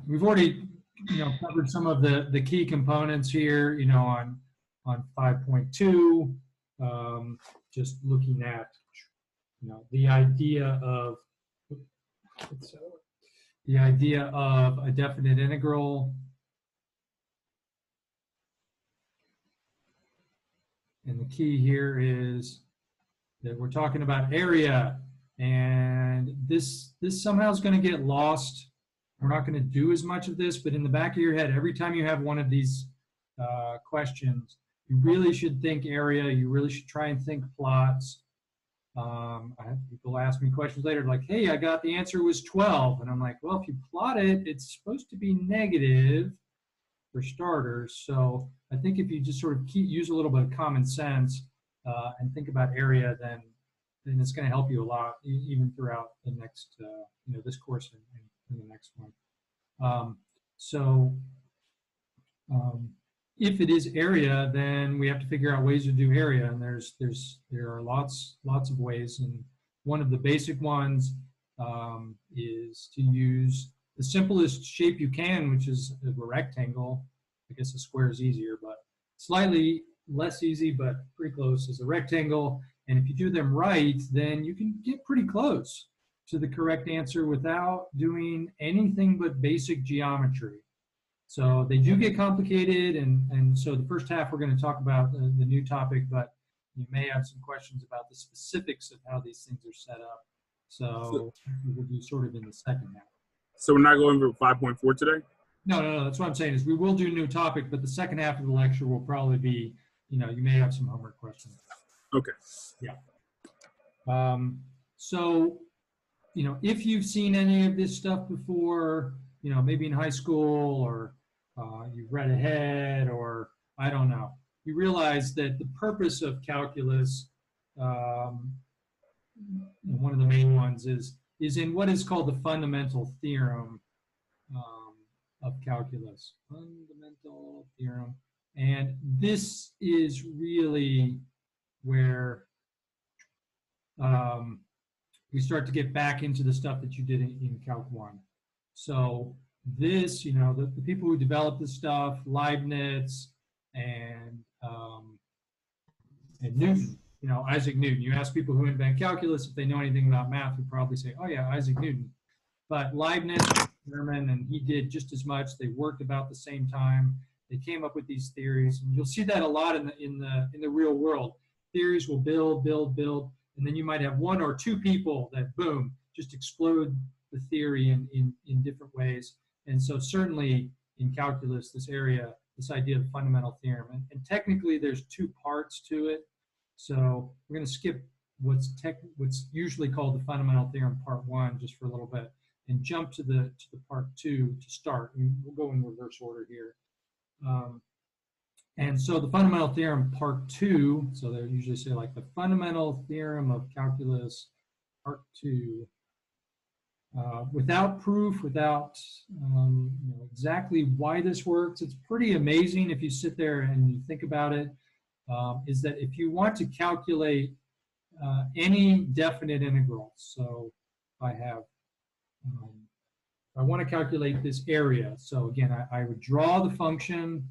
We've already, covered some of the key components here, on 5.2, just looking at, the idea of a definite integral. And the key here is that we're talking about area, and this somehow is going to get lost. We're not going to do as much of this, but in the back of your head, every time you have one of these questions, you really should think area. You really should try and think plots. I have people ask me questions later like, hey, I got the answer was 12. And I'm like, well, if you plot it, it's supposed to be negative for starters. So I think if you just sort of use a little bit of common sense and think about area, then it's going to help you a lot, even throughout the next, this course and the next one. If it is area, then we have to figure out ways to do area, and there are lots of ways. And one of the basic ones is to use the simplest shape you can, which is a rectangle. I guess a square is easier, but slightly less easy, but pretty close, is a rectangle. And if you do them right, then you can get pretty close to the correct answer without doing anything but basic geometry. So they do get complicated, and so the first half we're going to talk about the new topic, but you may have some questions about the specifics of how these things are set up. So we'll do sort of in the second half. So we're not going over 5.4 today? No, that's what I'm saying is we will do a new topic, but the second half of the lecture will probably be, you may have some homework questions. Okay. Yeah. So, if you've seen any of this stuff before, maybe in high school, or you've read ahead, or I don't know, you realize that the purpose of calculus, one of the main ones is in what is called the fundamental theorem of calculus. Fundamental theorem. And this is really where we start to get back into the stuff that you did in Calc 1. So this, the people who developed this stuff, Leibniz and Newton, Isaac Newton. You ask people who invent calculus if they know anything about math, would probably say, oh yeah, Isaac Newton. But Leibniz, German, and he did just as much. They worked about the same time. They came up with these theories, and you'll see that a lot in the real world. Theories will build, and then you might have one or two people that boom, just explode the theory in different ways. And so certainly in calculus, this area, this idea of fundamental theorem, and technically there's two parts to it. So we're going to skip what's usually called the fundamental theorem part 1 just for a little bit, and jump to the part 2 to start. And we'll go in reverse order here. And so the fundamental theorem part 2, so they usually say like the fundamental theorem of calculus part 2, without proof, without exactly why this works. It's pretty amazing if you sit there and you think about it, is that if you want to calculate any definite integral, so if I have, I want to calculate this area. So again, I would draw the function.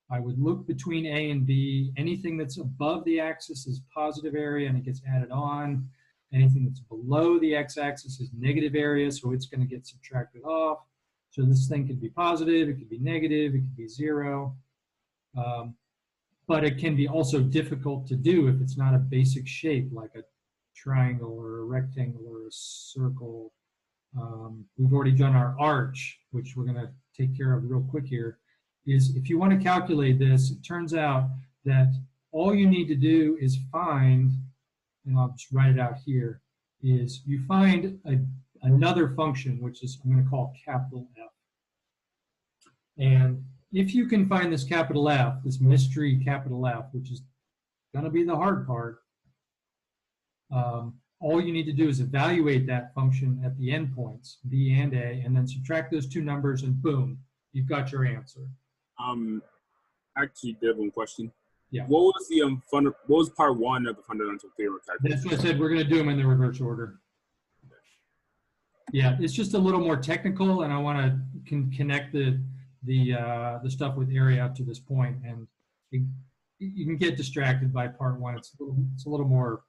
I would look between A and B. Anything that's above the axis is positive area and it gets added on. Anything that's below the x-axis is negative area, so it's going to get subtracted off. So this thing could be positive, it could be negative, it could be 0. But it can be also difficult to do if it's not a basic shape like a triangle or a rectangle or a circle. We've already done our arch, which we're going to take care of real quick here. Is if you want to calculate this, it turns out that all you need to do is find, and I'll just write it out here, is you find another function, which is I'm going to call capital F. And if you can find this capital F, this mystery capital F, which is going to be the hard part, all you need to do is evaluate that function at the endpoints, B and A, and then subtract those two numbers, and boom, you've got your answer. Actually, did one question. Yeah. What was the what was part 1 of the fundamental theorem of calculus? That's what I said. We're going to do them in the reverse order. Yeah, it's just a little more technical, and I want to connect the stuff with area up to this point, and you can get distracted by part one. It's a little more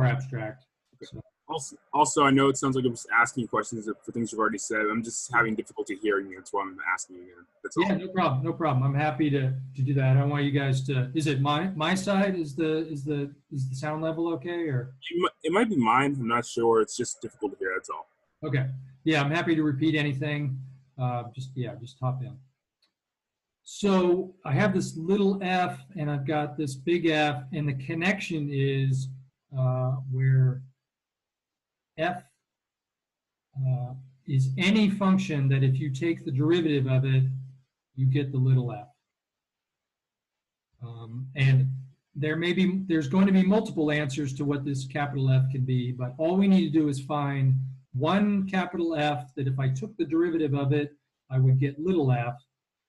abstract. Okay. So. Also, I know it sounds like I'm just asking questions for things you've already said. I'm just having difficulty hearing you. That's why I'm asking you again. That's all. Yeah, no problem, no problem. I'm happy to do that. I want you guys to. Is it my side? Is the sound level okay or? It might be mine. I'm not sure. It's just difficult to hear. That's all. Okay. Yeah, I'm happy to repeat anything. Just hop in. So I have this little f and I've got this big F, and the connection is where f is any function that if you take the derivative of it, you get the little f. And there's going to be multiple answers to what this capital F can be, but all we need to do is find one capital F that if I took the derivative of it, I would get little f.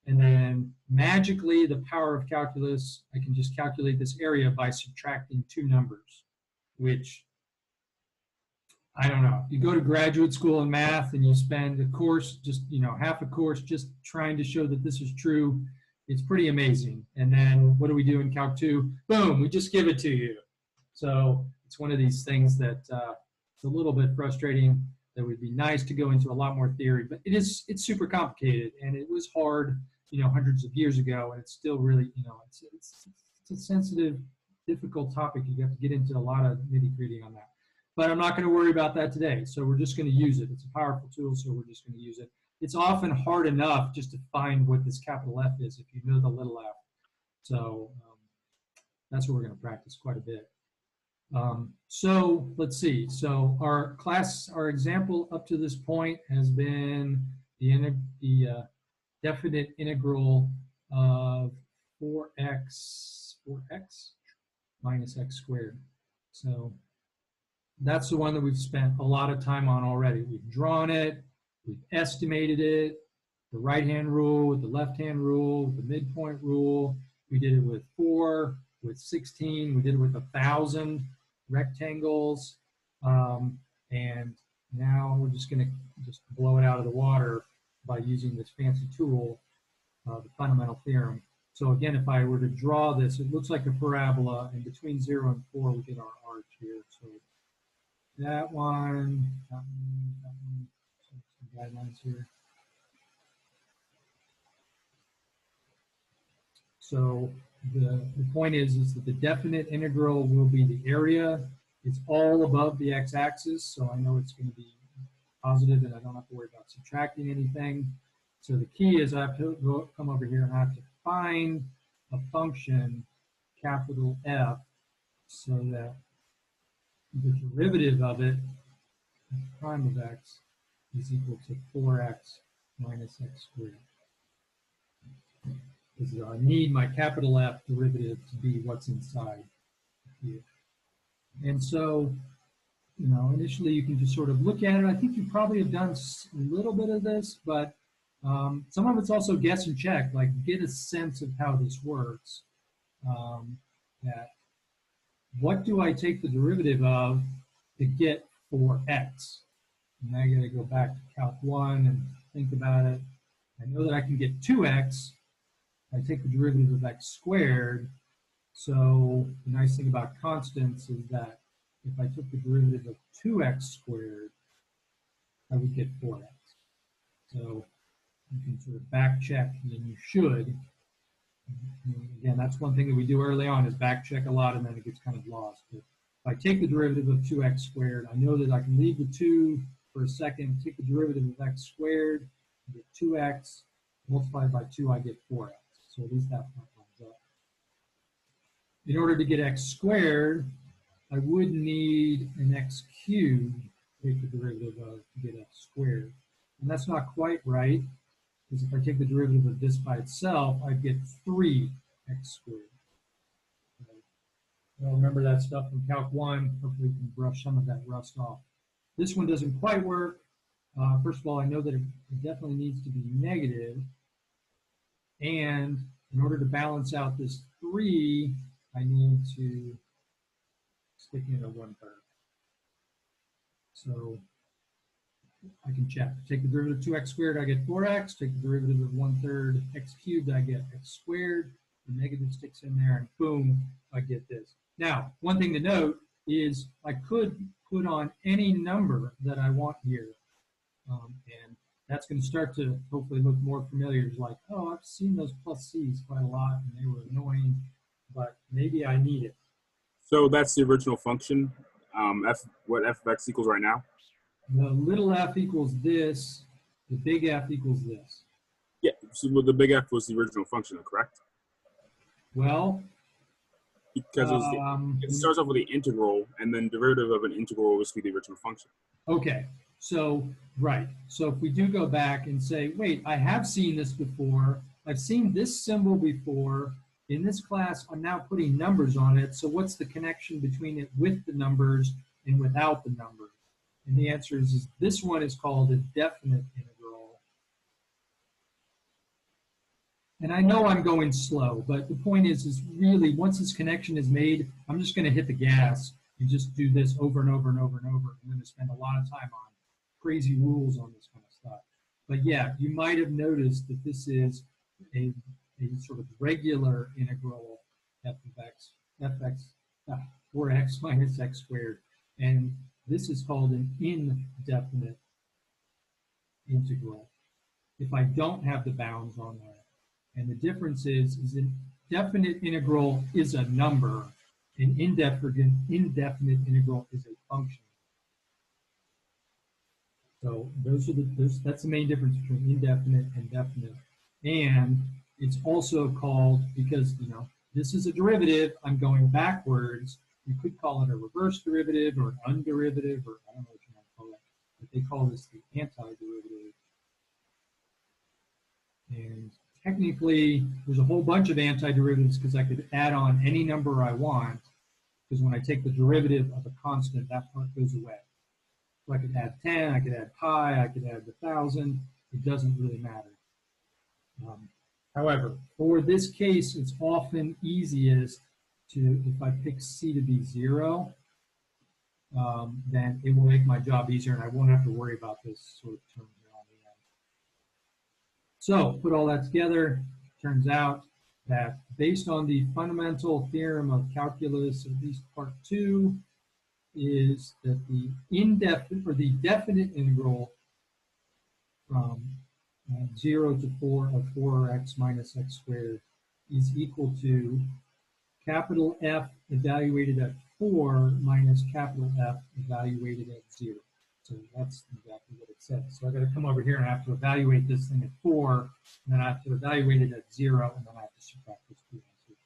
And then magically, the power of calculus, I can just calculate this area by subtracting two numbers, which, I don't know. You go to graduate school in math and you spend a course, half a course just trying to show that this is true. It's pretty amazing. And then what do we do in Calc 2? Boom, we just give it to you. So it's one of these things that it's a little bit frustrating. That would be nice to go into a lot more theory, but it's super complicated, and it was hard, hundreds of years ago, and it's still really, it's a sensitive, difficult topic. You have to get into a lot of nitty-gritty on that. But I'm not going to worry about that today. So we're just going to use it. It's a powerful tool, so we're just going to use it. It's often hard enough just to find what this capital F is if you know the little f. So that's what we're going to practice quite a bit. So let's see. So our example up to this point has been the definite integral of 4x minus x squared. So that's the one that we've spent a lot of time on already. We've drawn it, we've estimated it, the right-hand rule with the left-hand rule, with the midpoint rule. We did it with 4, with 16, we did it with 1,000 rectangles, and now we're just going to just blow it out of the water by using this fancy tool, the fundamental theorem. So again, if I were to draw this, it looks like a parabola, and between 0 and 4 we get our arch here. So that one, some guidelines here. So the point is that the definite integral will be the area. It's all above the x-axis, so I know it's going to be positive, and I don't have to worry about subtracting anything. So the key is I have to come over here and I have to find a function, capital F, so that the derivative of it, prime of x, is equal to 4x minus x squared. Because I need my capital F derivative to be what's inside here. And so, initially you can just sort of look at it. I think you probably have done a little bit of this, but some of it's also guess and check, like get a sense of how this works. That what do I take the derivative of to get 4x? And I got to go back to Calc 1 and think about it. I know that I can get 2x. I take the derivative of x squared. So the nice thing about constants is that if I took the derivative of 2x squared, I would get 4x. So you can sort of back check, and you should. Again, that's one thing that we do early on is back check a lot, and then it gets kind of lost. But if I take the derivative of 2x squared, I know that I can leave the 2 for a second, take the derivative of x squared, get 2x, multiplied by 2, I get 4x. So at least that lines up. In order to get x squared, I would need an x cubed to take the derivative of to get x squared. And that's not quite right, because if I take the derivative of this by itself, I'd get 3x squared. Well, remember that stuff from Calc 1. Hopefully we can brush some of that rust off. This one doesn't quite work. First of all, I know that it definitely needs to be negative. And in order to balance out this 3, I need to stick in a 1/3. So I can check. Take the derivative of 2x squared, I get 4x. Take the derivative of 1/3 x cubed, I get x squared. The negative sticks in there, and boom, I get this. Now, one thing to note is I could put on any number that I want here. And that's going to start to hopefully look more familiar. It's like, oh, I've seen those plus c's quite a lot, and they were annoying, but maybe I need it. So that's the original function. What f of x equals right now? The little f equals this. The big F equals this. Yeah, so the big F was the original function, correct? Well, Because it starts off with the integral, and then derivative of an integral will just be the original function. okay, so, right. So if we do go back and say, wait, I have seen this before. I've seen this symbol before. In this class, I'm now putting numbers on it. So what's the connection between it with the numbers and without the numbers? And the answer is this one is called a definite integral. And I know I'm going slow, but the point is really once this connection is made, I'm just going to hit the gas and just do this over and over and over and over. I'm going to spend a lot of time on crazy rules on this kind of stuff. But yeah, you might have noticed that this is a sort of regular integral f of x, or x minus x squared. And this is called an indefinite integral if I don't have the bounds on there. And the difference is an definite integral is a number, an indefinite integral is a function. So that's the main difference between indefinite and definite. And it's also called, because this is a derivative, I'm going backwards. You could call it a reverse derivative or an underivative, or I don't know what you want to call it, but they call this the antiderivative. And technically, there's a whole bunch of antiderivatives because I could add on any number I want, because when I take the derivative of a constant, that part goes away. So I could add 10, I could add pi, I could add 1,000. It doesn't really matter. However, for this case, it's often easiest to, if I pick c to be 0, then it will make my job easier and I won't have to worry about this sort of term here on the end. So, put all that together, turns out that based on the fundamental theorem of calculus, at least part 2, is that the indefinite, or the definite integral from 0 to 4 of 4x minus x squared is equal to capital F evaluated at 4 minus capital F evaluated at 0. So that's exactly what it says. So I've got to come over here and I have to evaluate this thing at 4, and then I have to evaluate it at 0, and then I have to subtract those two answers.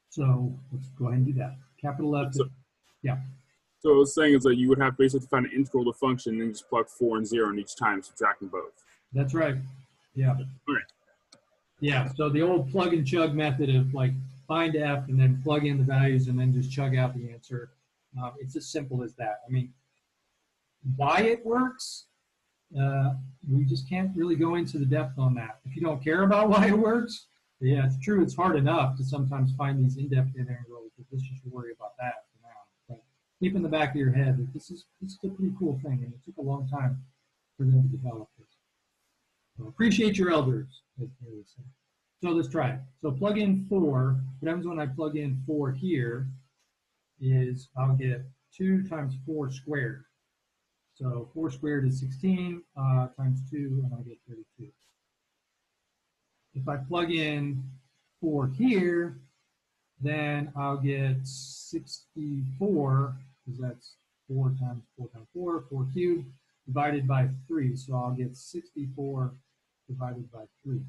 So let's go ahead and do that. Capital F, yeah. So what I was saying is that you would have basically to find an integral of the function and just plug 4 and 0 in each time, subtracting both. That's right. Yeah. All right. Yeah, so the old plug and chug method of like find F and then plug in the values and then just chug out the answer. It's as simple as that. I mean, why it works, we just can't really go into the depth on that. If you don't care about why it works, yeah, it's true. It's hard enough to sometimes find these indefinite integrals, but let's just worry about that for now. But keep in the back of your head that this is a pretty cool thing, and it took a long time for them to develop this. So appreciate your elders, as they would say. So let's try it. So plug in 4. What happens when I plug in 4 here is I'll get 2 times 4 squared. So 4 squared is 16 times 2, and I get 32. If I plug in 4 here, then I'll get 64, because that's 4 times 4 times 4, 4 cubed, divided by 3. So I'll get 64 divided by 3.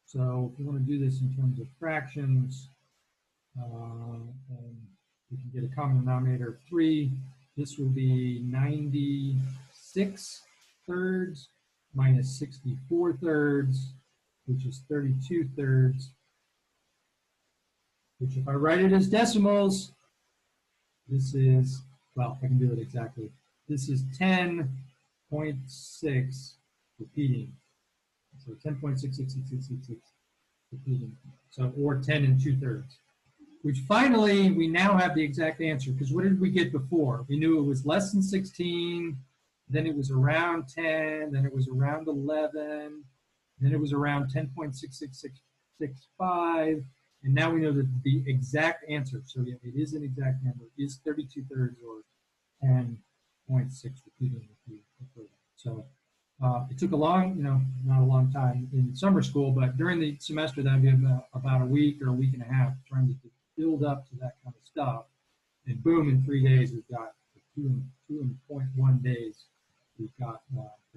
So if you want to do this in terms of fractions, and we can get a common denominator of 3, this will be 96 thirds minus 64 thirds, which is 32 thirds, which if I write it as decimals, this is, well, I can do it exactly. This is 10.6 repeating. So 10.66666 repeating. So, or 10 and 2/3. which finally we now have the exact answer, because what did we get before? We knew it was less than 16, then it was around 10, then it was around 11, then it was around 10.66665, and now we know that the exact answer, so yeah, it is an exact number, is 32 thirds or 10.6, repeating if you prefer that. So it took a long, not a long time in summer school, but during the semester that I've been about a week or a week and a half trying to build up to that kind of stuff. And boom, in 3 days, we've got 2.1 days, we've got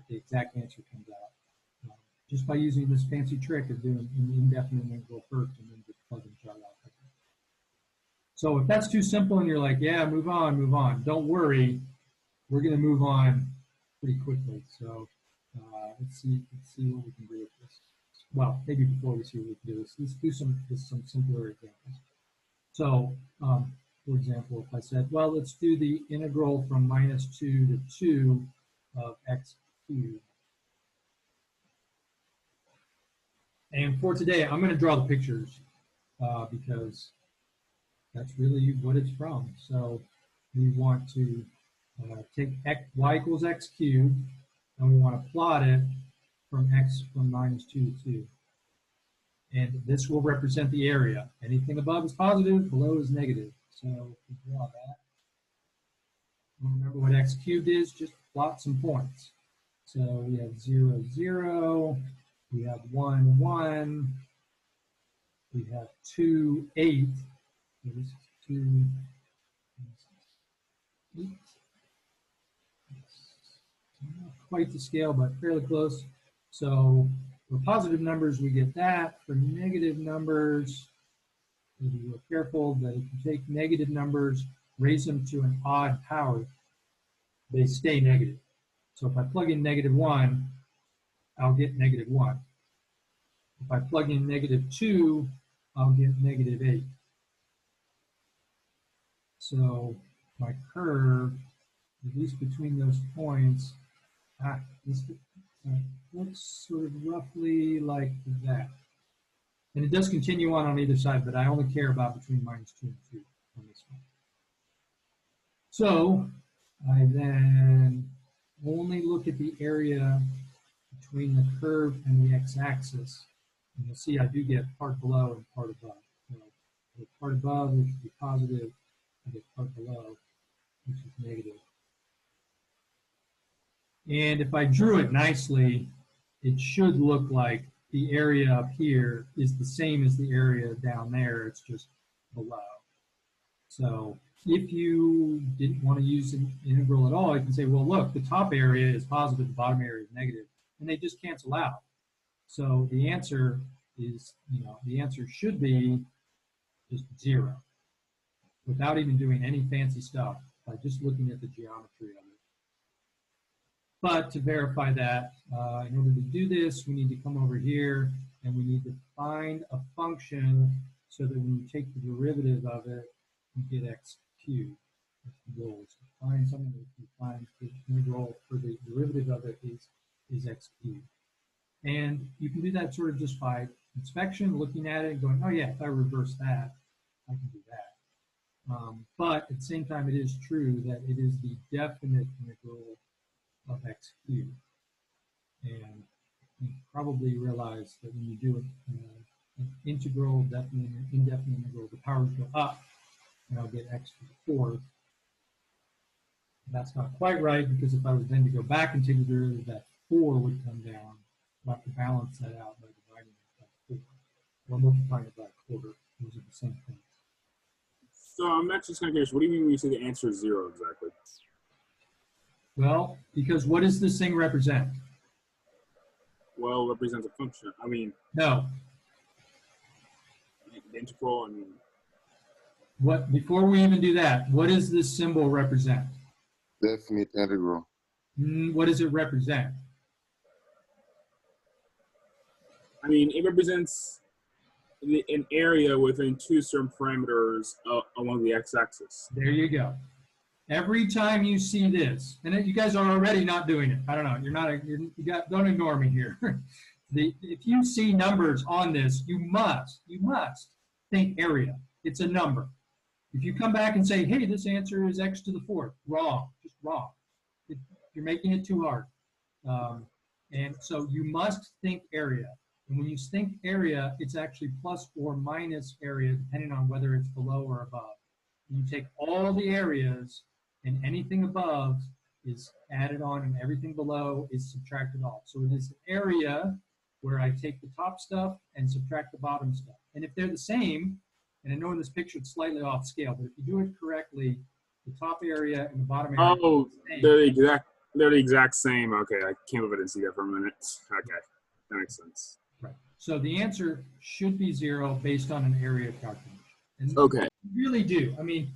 the exact answer comes out. Just by using this fancy trick of doing an indefinite interval first and then just plugging chart out. So if that's too simple and you're like, yeah, move on, don't worry, we're going to move on pretty quickly. So let's see what we can do with this. Well, maybe before we see what we can do, let's do some simpler examples. So, for example, if I said, well, let's do the integral from -2 to 2 of x cubed. And for today, I'm going to draw the pictures because that's really what it's from. So we want to take y equals x cubed, and we want to plot it from x from -2 to 2. And this will represent the area. Anything above is positive, below is negative. So we draw that. Remember what x cubed is, just plot some points. So we have 0, 0, we have 1, 1, we have 2, 8. So this is 2, 8. Not quite to scale, but fairly close. So for positive numbers, we get that. For negative numbers, be real careful that if you take negative numbers, raise them to an odd power, they stay negative. So if I plug in -1, I'll get -1. If I plug in -2, I'll get -8. So my curve, at least between those points, this looks sort of roughly like that. And it does continue on either side, but I only care about between -2 and 2 on this one. So I then only look at the area between the curve and the x-axis. And you'll see I do get part below and part above. So the part above, which would be positive, I get part below, which is negative. And if I drew it nicely, it should look like the area up here is the same as the area down there, it's just below. So if you didn't want to use an integral at all, you can say, well, look, the top area is positive, the bottom area is negative, and they just cancel out. So the answer is, the answer should be just 0, without even doing any fancy stuff, by just looking at the geometry of it. But to verify that, in order to do this, we need to come over here and we need to find a function so that when you take the derivative of it, you get x cubed. That's the goal, is to find something that you find the integral for the derivative of it is x cubed. And you can do that sort of just by inspection, looking at it and going, oh yeah, if I reverse that, I can do that. But at the same time, it is true that it is the definite integral of x cubed. And you probably realize that when you do an integral, definite, indefinite integral, the powers go up, and I'll get x to the 4th. That's not quite right, because if I was then to go back and take the derivative, that 4 would come down. I'll have to balance that out by dividing it by 4. Or multiplying it by a quarter. Those are the same thing. So I'm actually just kind of curious, what do you mean when you say the answer is 0 exactly? Well, because what does this thing represent? Well, it represents a function. I mean, no. The integral, I mean. What, before we even do that, what does this symbol represent? Definite integral. What does it represent? I mean, it represents an area within 2 certain parameters along the x-axis. There you go. Every time you see this, and you guys are already not doing it. I don't know. You're not. Don't ignore me here. If you see numbers on this, you must think area. It's a number. If you come back and say, hey, this answer is x to the fourth, wrong, just wrong. You're making it too hard. And so you must think area. And when you think area, it's actually plus or minus area, depending on whether it's below or above. You take all the areas, and anything above is added on, and everything below is subtracted off. So it is an area where I take the top stuff and subtract the bottom stuff. And if they're the same, and I know in this picture it's slightly off scale, but if you do it correctly, the top area and the bottom area. Oh, they're the exact same. Okay, I can't believe I didn't see that for a minute. Okay, that makes sense. Right. So the answer should be 0 based on an area calculation. And Okay. you really do. I mean,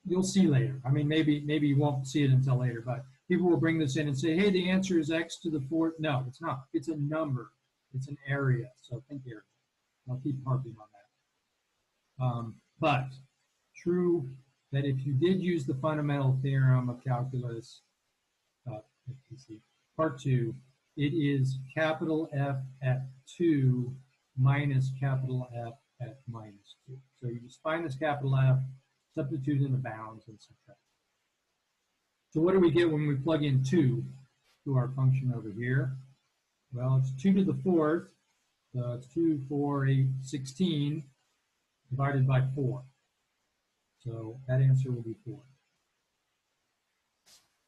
you'll see later. I mean, maybe you won't see it until later, but people will bring this in and say, hey, the answer is x to the fourth. No, it's not. It's a number. It's an area. So think area. I'll keep harping on that. But true that if you did use the fundamental theorem of calculus, part 2, it is capital F at 2 minus capital F at minus 2. So you just find this capital F, substitute in the bounds, and subtract. So what do we get when we plug in 2 to our function over here? Well, it's 2 to the fourth. So it's 2, 4, 8, 16 divided by 4. So that answer will be 4.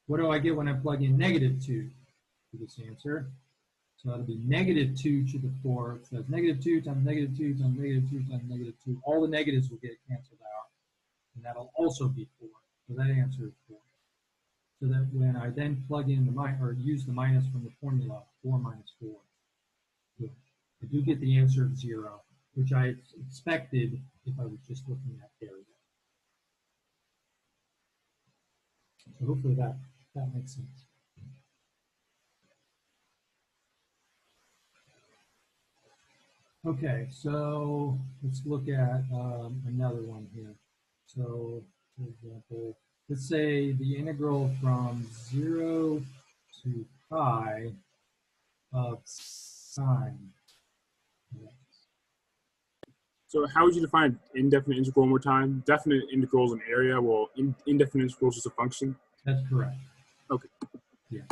What do I get when I plug in negative 2 to this answer? So that'll be negative 2 to the fourth. So it's negative 2 times negative 2 times negative 2 times negative 2. All the negatives will get canceled out. And that'll also be 4. So that answer is 4. So that when I then plug in the minus, or use the minus from the formula, 4 minus 4, I do get the answer of 0, which I expected if I was just looking at area. So hopefully that makes sense. Okay, so let's look at another one here. So, for example, let's say the integral from 0 to pi of sine. So how would you define indefinite integral one more time? Definite integral is an area. Well, indefinite integral is just a function. That's correct. Okay. Yeah.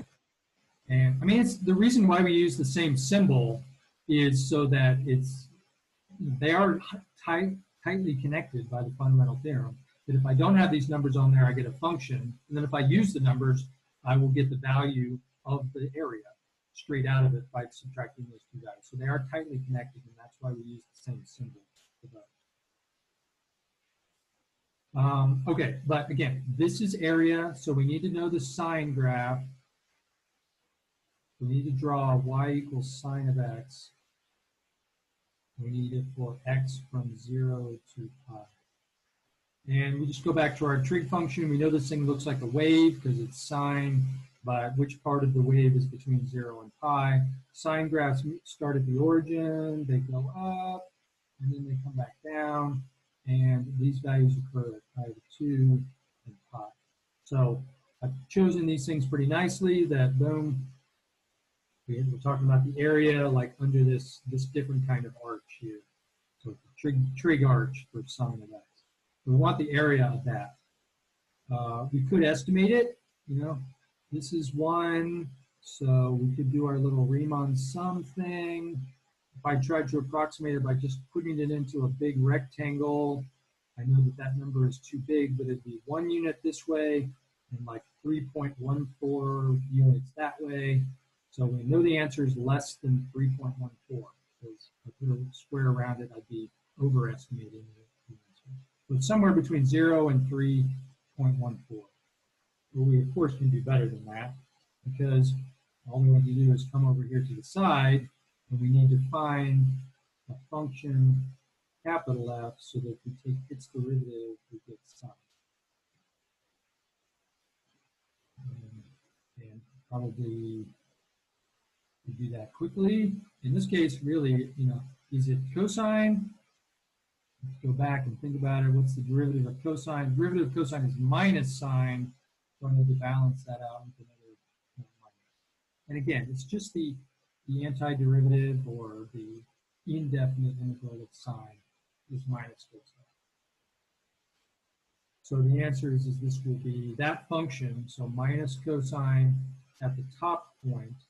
And I mean, it's the reason why we use the same symbol is so that they are tightly connected by the fundamental theorem. That if I don't have these numbers on there, I get a function. And then if I use the numbers, I will get the value of the area straight out of it by subtracting those two values. So they are tightly connected, and that's why we use the same symbol for both. Okay, but again, this is area, so we need to know the sine graph. We need to draw y equals sine of x. We need it for x from 0 to pi. And we just go back to our trig function. We know this thing looks like a wave because it's sine, but which part of the wave is between 0 and pi? Sine graphs start at the origin, they go up, and then they come back down, and these values occur at pi to 2 and pi. So I've chosen these things pretty nicely that, boom, we're talking about the area like under this different kind of arch here. So trig arch for sine of x. We want the area of that. We could estimate it, this is 1, so we could do our little Riemann sum thing. If I tried to approximate it by just putting it into a big rectangle, I know that number is too big, but it'd be 1 unit this way and like 3.14 units that way. So we know the answer is less than 3.14, because if I put a square around it, I'd be overestimating the answer. So it's somewhere between 0 and 3.14. Well, we, of course, can do better than that, because all we want to do is come over here to the side, and we need to find a function, capital F, so that if we take its derivative, we get sine. And probably do that quickly. In this case, really, is it cosine? Let's go back and think about it. What's the derivative of cosine? The derivative of cosine is minus sine, so I need to balance that out with another minus. And again, it's just the antiderivative or the indefinite integral of sine. this minus cosine. So the answer is this will be that function, so minus cosine at the top point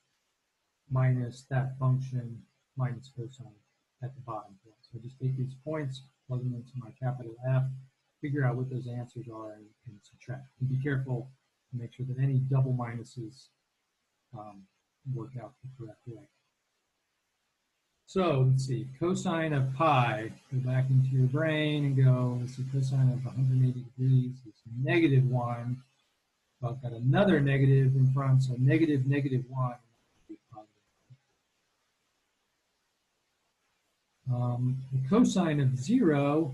minus that function minus cosine at the bottom point. So just take these points, plug them into my capital F, figure out what those answers are, and subtract. And be careful to make sure that any double minuses work out the correct way. So let's see, cosine of pi, go back into your brain and go, let's see, cosine of 180 degrees is -1. Well, I've got another negative in front, so negative, -1. The cosine of 0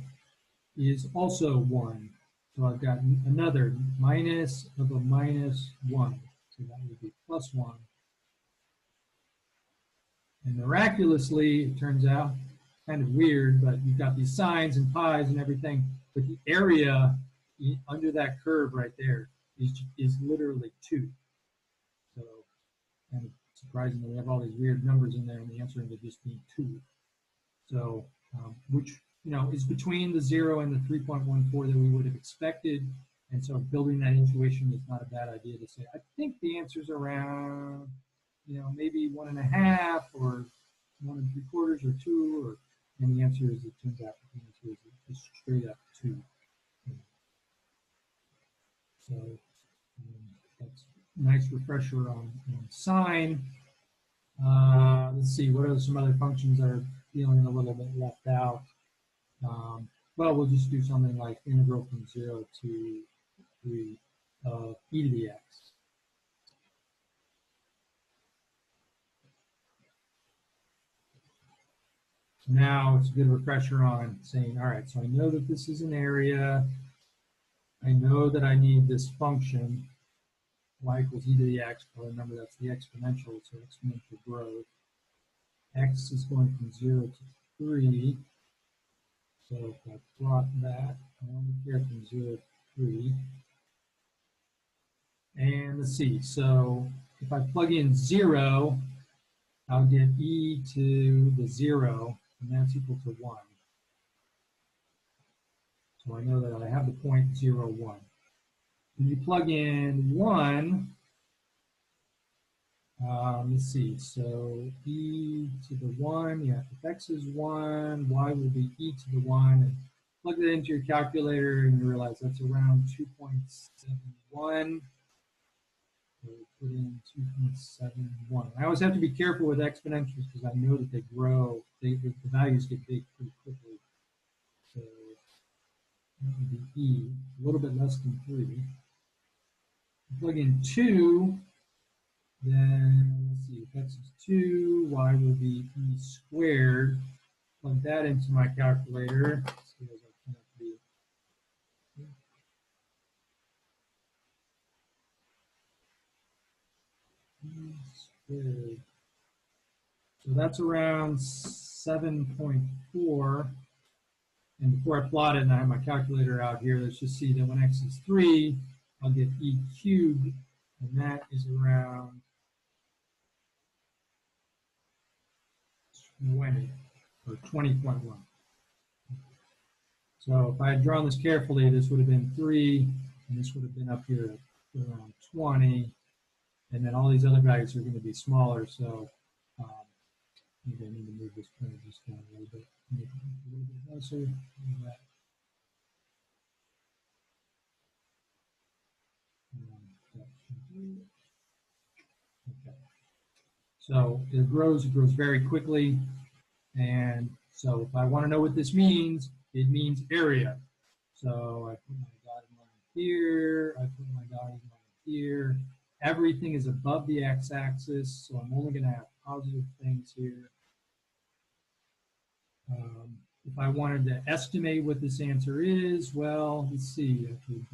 is also 1. So I've got another minus of a -1. So that would be +1. And miraculously, it turns out, kind of weird, but you've got these sines and pi's and everything, but the area under that curve right there is literally 2. So kind of surprisingly, we have all these weird numbers in there, and the answer ends up just being 2. So, which, you know, is between the 0 and the 3.14 that we would have expected. And so building that intuition is not a bad idea to say, I think the answer's around, you know, maybe 1.5 or 1 3/4 or 2, or, and the answer is, it turns out the answer is straight up 2. So that's a nice refresher on sine. Let's see, what are some other functions that are feeling a little bit left out? Well, we'll just do something like integral from 0 to 3 of e to the x. Now it's a good refresher on saying, all right, so I know that this is an area. I know that I need this function, y equals e to the x, but remember that's the exponential, so exponential growth. X is going from 0 to 3. So if I plot that, I only care from 0 to 3. And let's see, so if I plug in 0, I'll get e to the 0, and that's equal to 1. So I know that I have the point 0, 1. When you plug in 1, let's see, so e to the 1, yeah, if x is 1, y will be e to the 1, and plug that into your calculator, and you realize that's around 2.71. So put in 2.71. I always have to be careful with exponentials because I know that they grow, the values get big pretty quickly. So that would be e, a little bit less than 3. Plug in 2, then let's see, if x is 2, y will be e squared. Plug that into my calculator. Let's see what that turns out to be. E squared. So that's around 7.4. And before I plot it, and I have my calculator out here, let's just see that when x is 3, I'll get e cubed, and that is around 20, or 20.1. So if I had drawn this carefully, this would have been 3, and this would have been up here at around 20, and then all these other values are going to be smaller, so maybe I need to move this point just down a little bit, make it a little bit closer, like that. Okay. So it grows very quickly. And so if I want to know what this means, it means area. So I put my dotted line here, I put my dotted line here. Everything is above the x-axis, so I'm only going to have positive things here. If I wanted to estimate what this answer is, well, let's see, I could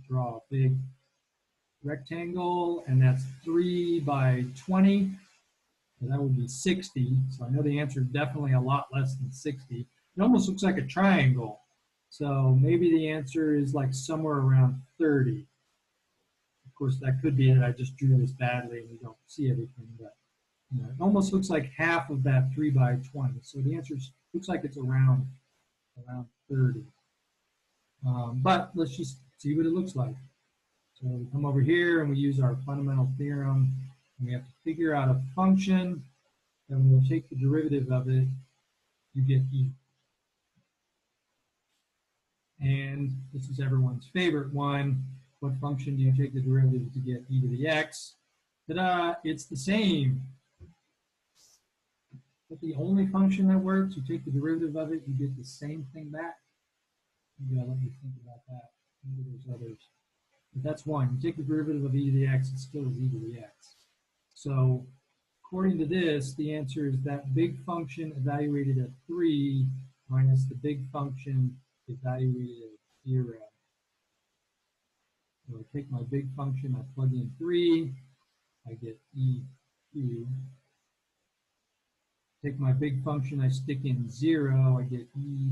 draw a big rectangle, and that's 3 by 20. So that would be 60. So I know the answer is definitely a lot less than 60. It almost looks like a triangle. So maybe the answer is like somewhere around 30. Of course, that could be that I just drew this badly and we don't see everything, but you know, it almost looks like half of that 3 by 20. So the answer looks like it's around around 30. But let's just see what it looks like. So we come over here and we use our fundamental theorem, and we have to figure out a function, and when we'll take the derivative of it, you get e. And this is everyone's favorite one. What function do you take the derivative to get e to the x? Ta-da! It's the same. But the only function that works, you take the derivative of it, you get the same thing back. Maybe I'll let you think about that. Maybe there's others. But that's one. You take the derivative of e to the x, it still is e to the x. So according to this, the answer is that big function evaluated at 3 minus the big function evaluated at 0. So I take my big function, I plug in 3, I get e cubed. Take my big function, I stick in 0, I get e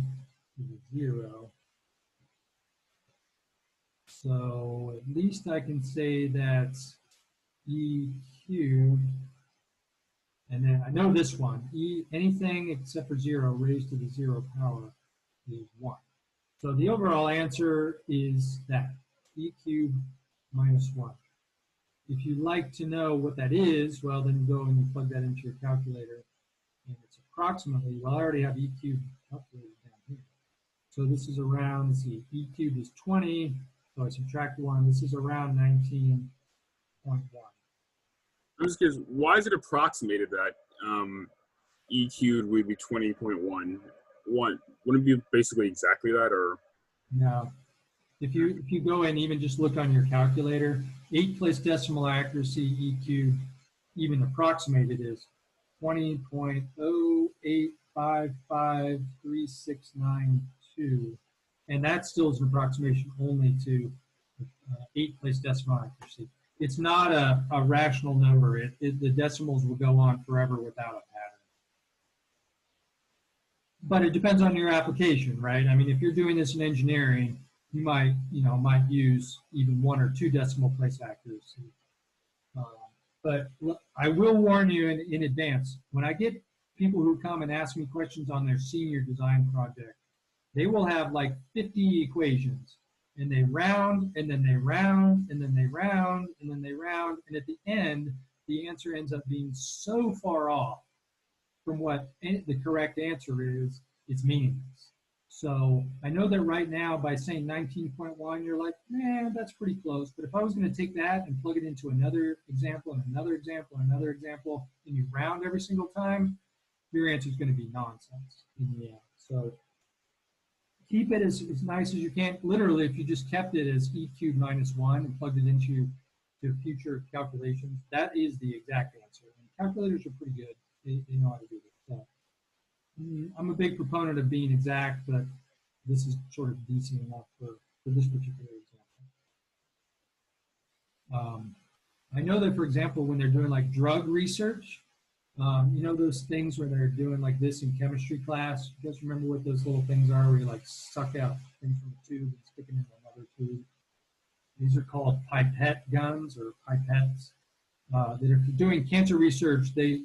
to the 0. So at least I can say that's e cubed. And then I know this one, anything except for 0 raised to the 0 power is 1. So the overall answer is that, e cubed minus 1. If you'd like to know what that is, well, then you go and you plug that into your calculator. And it's approximately, well, I already have e cubed calculated down here. So this is around, let's see, e cubed is 20, so I subtract 1. This is around 19.1. I'm just curious, why is it approximated that e cubed would be 20.1? Wouldn't it be basically exactly that, or? No. If you go and even just look on your calculator, 8th place decimal accuracy e cubed, even approximated, is 20.0855369.2, and that still is an approximation only to 8th place decimal accuracy. It's not a rational number. The decimals will go on forever without a pattern. But it depends on your application, right? I mean, if you're doing this in engineering, you might use even 1 or 2 decimal place accuracy. But I will warn you in advance, when I get people who come and ask me questions on their senior design project, they will have like 50 equations, and they round, and then they round, and then they round, and then they round, and at the end, the answer ends up being so far off from what the correct answer is, it's meaningless. So I know that right now by saying 19.1, you're like, man, that's pretty close. But if I was going to take that and plug it into another example and another example and another example, and you round every single time, your answer is going to be nonsense in the end. So keep it as nice as you can. Literally, if you just kept it as e cubed minus 1 and plugged it into future calculations, that is the exact answer. And calculators are pretty good. They know how to do this. So I'm a big proponent of being exact, but this is sort of decent enough for this particular example. I know that, for example, when they're doing like drug research, you know those things where they're doing like this in chemistry class? You guys remember what those little things are where you like suck out things from a tube and stick it in another tube? These are called pipette guns or pipettes. That if you're doing cancer research, they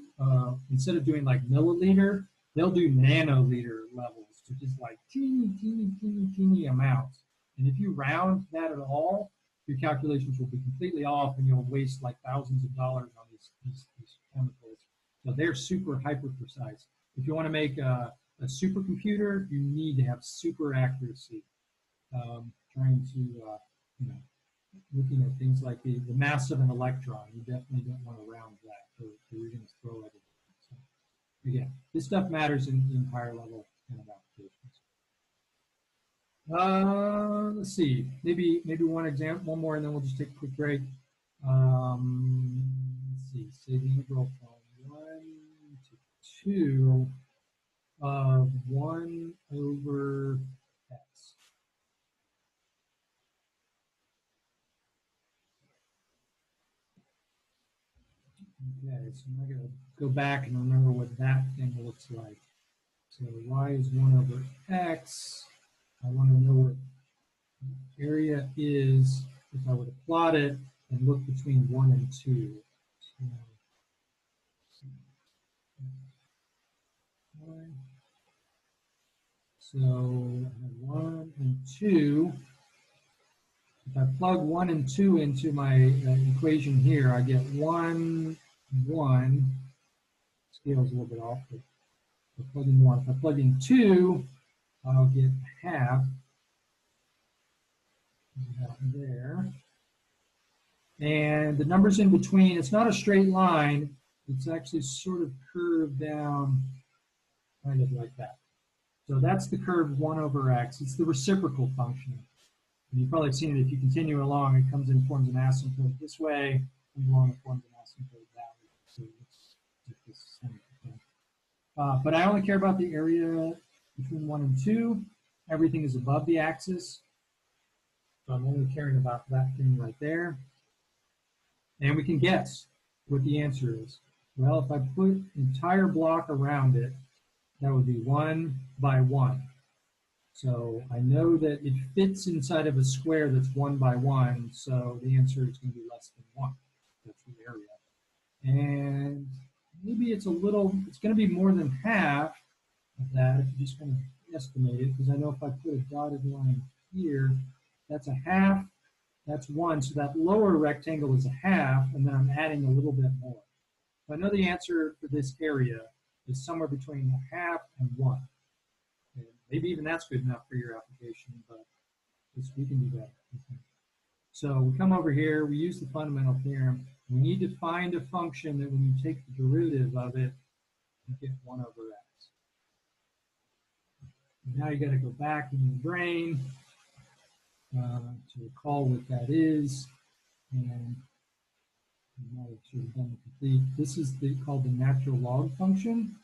instead of doing like milliliter, they'll do nanoliter levels, which is like teeny amounts. And if you round that at all, your calculations will be completely off, and you'll waste like thousands of dollars on these chemicals. So they're super hyper precise. If you want to make a supercomputer, you need to have super accuracy. Trying to, you know, looking at things like the mass of an electron, you definitely don't want to round that, or you're going to throw everything. So, again, this stuff matters in higher level kind of applications. Let's see, maybe one more, and then we'll just take a quick break. Let's see, say the integral from 1 to 2 of 1 over x. Okay, so I'm going to go back and remember what that thing looks like. So y is 1 over x. I want to know what area is if I were to plot it and look between 1 and 2. So 1 and 2. If I plug 1 and 2 into my equation here, I get 1, 1. Scale's a little bit off, but if I plug in 1. If I plug in 2, I'll get half. There. And the numbers in between, it's not a straight line. It's actually sort of curved down kind of like that. So that's the curve 1 over x. It's the reciprocal function. And you've probably seen it. If you continue along, it comes in, forms an asymptote this way, comes along and forms an asymptote that way. So it's like this same thing. But I only care about the area between 1 and 2. Everything is above the axis. So I'm only caring about that thing right there. And we can guess what the answer is. Well, if I put an entire block around it, that would be 1 by 1. So I know that it fits inside of a square that's 1 by 1, so the answer is going to be less than 1. That's the area. And maybe it's going to be more than half of that if you just kind of estimate it, because I know if I put a dotted line here, that's a half, that's 1, so that lower rectangle is a half, and then I'm adding a little bit more. So I know the answer for this area is somewhere between a half and 1. And maybe even that's good enough for your application, but we can do that. So we come over here, we use the fundamental theorem. We need to find a function that when you take the derivative of it, you get 1 over x. And now you got to go back in your brain to recall what that is. And now it should have done complete. This is called the natural log function.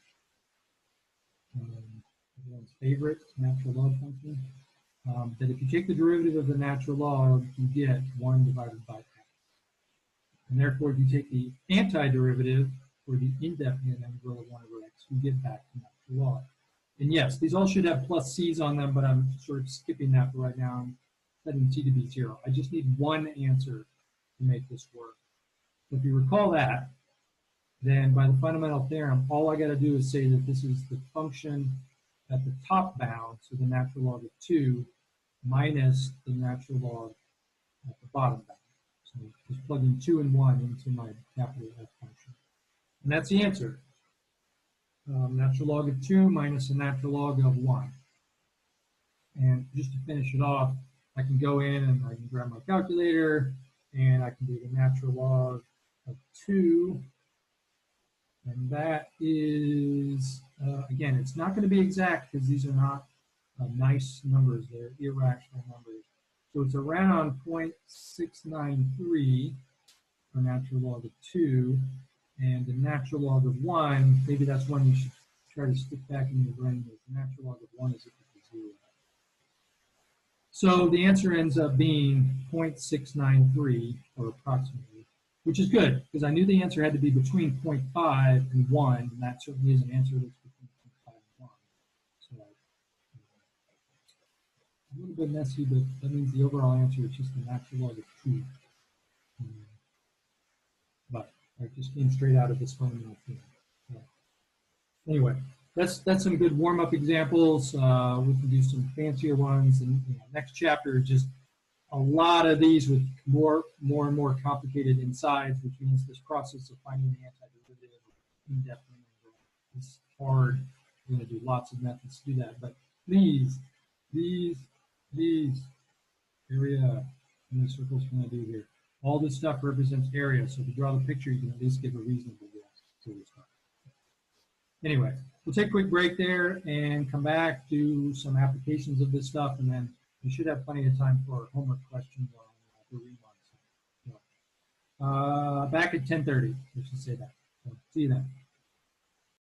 Everyone's favorite natural log function. That if you take the derivative of the natural log, you get 1 divided by x. And therefore, if you take the antiderivative for the indefinite integral of 1 over x, you get back the natural log. And yes, these all should have plus c's on them, but I'm sort of skipping that for right now. I'm setting t to be 0. I just need one answer to make this work. So if you recall that, then by the fundamental theorem, all I got to do is say that this is the function at the top bound, so the natural log of 2, minus the natural log at the bottom bound. So just plugging 2 and 1 into my capital F function. And that's the answer. Natural log of 2 minus the natural log of 1. And just to finish it off, I can go in and I can grab my calculator, and I can do the natural log of 2. And that is, again, it's not going to be exact because these are not nice numbers. They're irrational numbers. So it's around 0.693 for natural log of 2. And the natural log of 1, maybe that's one you should try to stick back in your brain. The natural log of 1 is equal to 0. So the answer ends up being 0.693, or approximately, which is good, because I knew the answer had to be between 0.5 and 1, and that certainly is an answer that's between 0.5 and 1. So a little bit messy, but that means the overall answer is just the natural log of 2. But it just came straight out of this fundamental theorem. So anyway, that's some good warm-up examples. We can do some fancier ones, and next chapter is just a lot of these with more and more complicated insides, which means this process of finding the antiderivative indefinite is hard. We're going to do lots of methods to do that. But these area, how many circles can I do here? All this stuff represents area, so if you draw the picture, you can at least give a reasonable guess. Anyway, we'll take a quick break there and come back, do some applications of this stuff, and then we should have plenty of time for homework questions on the reruns. Back at 10:30, we should say that. So, see you then.